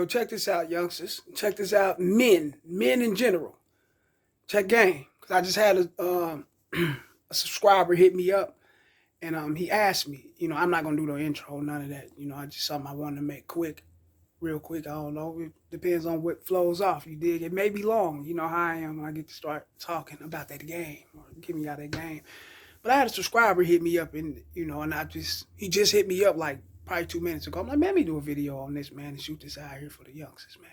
check this out, youngsters. Check this out, men in general. Check game. Because I just had a subscriber hit me up, and he asked me, I'm not going to do no intro, none of that. I just something I wanted to make quick, real quick. I don't know. It depends on what flows off. You dig? It may be long. You know how I am when I get to start talking about that game or giving y'all that game. But I had a subscriber hit me up, and he just hit me up like probably 2 minutes ago. I'm like, man, let me do a video on this, man, and shoot this out here for the youngsters, man.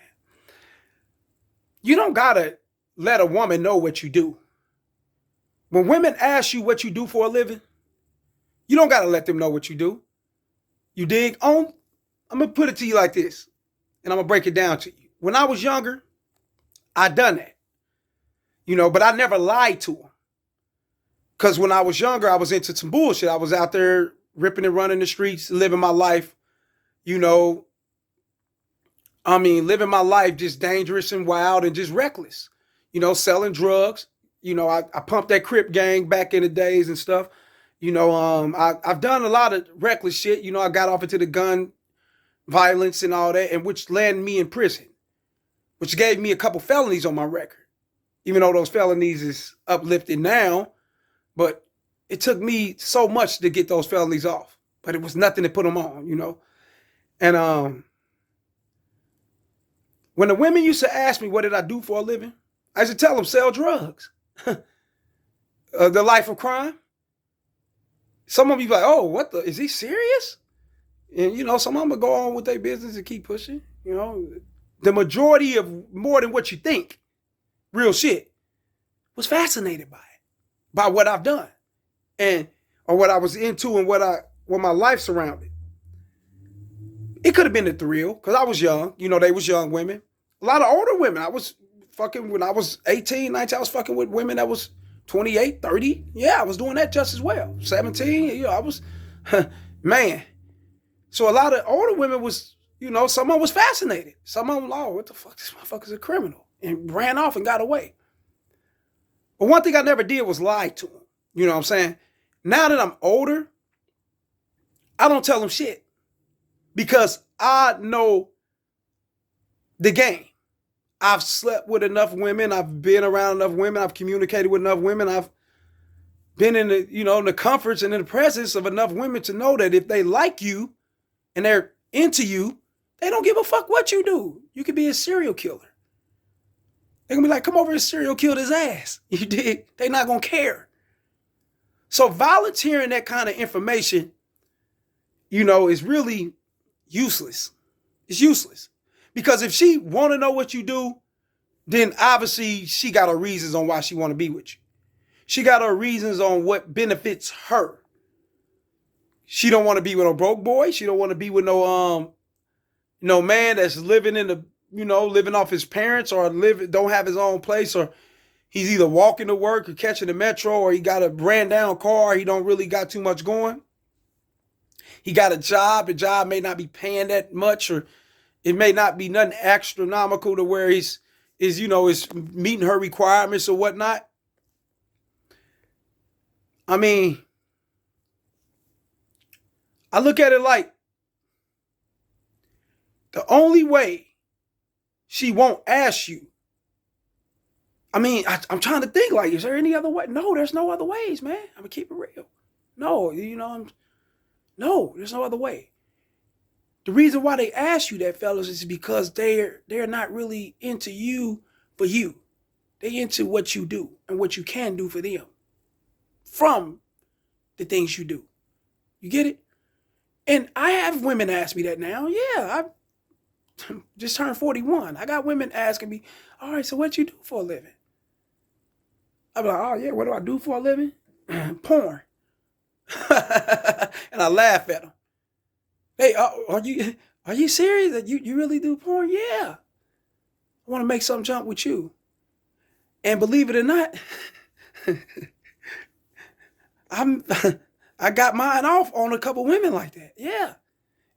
You don't gotta let a woman know what you do. When women ask you what you do for a living, you don't gotta let them know what you do. You dig? I'm gonna put it to you like this, and I'm gonna break it down to you. When I was younger, I done that. But I never lied to them. Because when I was younger, I was into some bullshit. I was out there ripping and running the streets, living my life, living my life just dangerous and wild and just reckless, selling drugs. I pumped that Crip gang back in the days and stuff. I've done a lot of reckless shit. I got off into the gun violence and all that, and which landed me in prison, which gave me a couple felonies on my record, even though those felonies is uplifted now. But it took me so much to get those felonies off, but it was nothing to put them on, And when the women used to ask me, what did I do for a living? I used to tell them, sell drugs. The life of crime. Some of you be like, oh, is he serious? And, some of them will go on with their business and keep pushing. The majority of more than what you think, real shit, was fascinated by it. By what I've done or what I was into and what my life surrounded. It could have been the thrill because I was young. They was young women. A lot of older women. I was fucking when I was 18, 19, I was fucking with women that was 28, 30. Yeah, I was doing that just as well. 17, I was, man. So a lot of older women was, some of them was fascinated. Some of them, what the fuck, this motherfucker's a criminal, and ran off and got away. But one thing I never did was lie to them. You know what I'm saying? Now that I'm older, I don't tell them shit because I know the game. I've slept with enough women. I've been around enough women. I've communicated with enough women. I've been in the, in the comforts and in the presence of enough women to know that if they like you and they're into you, they don't give a fuck what you do. You could be a serial killer. They're going to be like, come over and serial kill his ass. You dig? They're not going to care. So volunteering that kind of information, is really useless. It's useless. Because if she want to know what you do, then obviously she got her reasons on why she want to be with you. She got her reasons on what benefits her. She don't want to be with no broke boy. She don't want to be with no man that's living in the living off his parents or don't have his own place, or he's either walking to work or catching the metro, or he got a brand down car. He don't really got too much going. He got a job. The job may not be paying that much, or it may not be nothing astronomical to where is meeting her requirements or whatnot. I look at it like the only way she won't ask you. I'm trying to think, like, is there any other way? No, there's no other ways, man. I'm gonna keep it real. No, no, there's no other way. The reason why they ask you that, fellas, is because they're not really into you for you. They into what you do and what you can do for them from the things you do. You get it? And I have women ask me that now. Yeah, I just turned 41. I got women asking me, all right, so what you do for a living? I'm like, oh yeah, what do I do for a living? Porn. And I laugh at them. Hey, are you serious that you really do porn? Yeah. I want to make something jump with you. And believe it or not, I got mine off on a couple women like that. Yeah.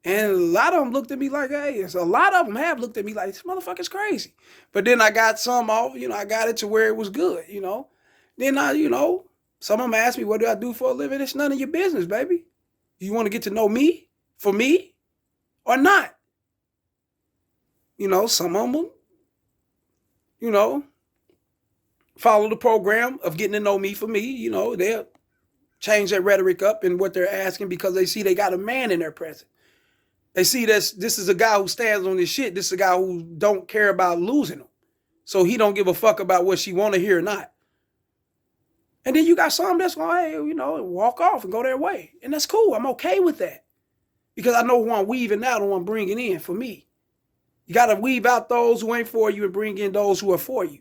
And a lot of them looked at me like, hey, a lot of them have looked at me like, this motherfucker's crazy. But then I got some off, I got it to where it was good, Then some of them asked me, what do I do for a living? It's none of your business, baby. You want to get to know me for me or not? You know, some of them, you know, follow the program of getting to know me for me. You know, they'll change their rhetoric up and what they're asking because they see they got a man in their presence. They see this is a guy who stands on this shit. This is a guy who don't care about losing them. So he don't give a fuck about what she want to hear or not. And then you got some that's going, hey, you know, walk off and go their way. And that's cool. I'm okay with that. Because I know who I'm weaving out and who I'm bringing in for me. You got to weave out those who ain't for you and bring in those who are for you.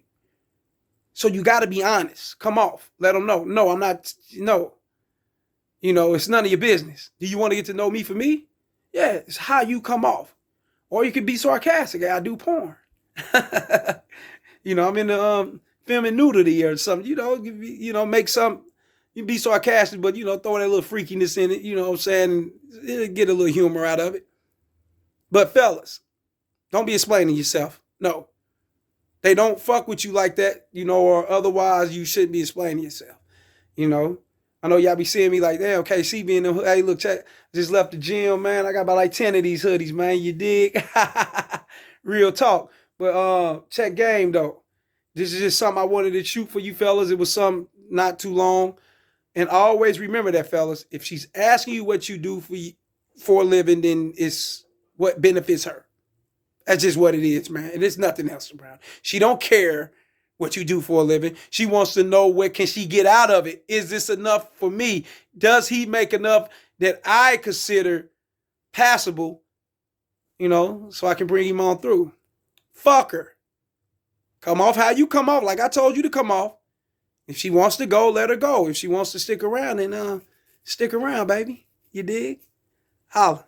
So you got to be honest. Come off. Let them know. No, I'm not. No. You know, it's none of your business. Do you want to get to know me for me? Yeah, it's how you come off. Or you can be sarcastic. I do porn. You know, I'm in the film and nudity or something. You know, make some. You be sarcastic, but, you know, throw that little freakiness in it. You know what I'm saying? And get a little humor out of it. But fellas, don't be explaining yourself. No. They don't fuck with you like that, you know, or otherwise you shouldn't be explaining yourself. You know? I know y'all be seeing me like, damn, KC being the, hey, look, check, just left the gym, man. I got about like 10 of these hoodies, man. You dig? Real talk. But check game, though. This is just something I wanted to shoot for you fellas. It was something not too long. And always remember that, fellas. If she's asking you what you do for a living, then it's what benefits her. That's just what it is, man. And there's nothing else around. She don't care what you do for a living. She wants to know what can she get out of it. Is this enough for me? Does he make enough that I consider passable, you know, so I can bring him on through? Fuck her. Come off how you come off, like I told you to come off. If she wants to go, let her go. If she wants to stick around, then stick around, baby. You dig? Holla.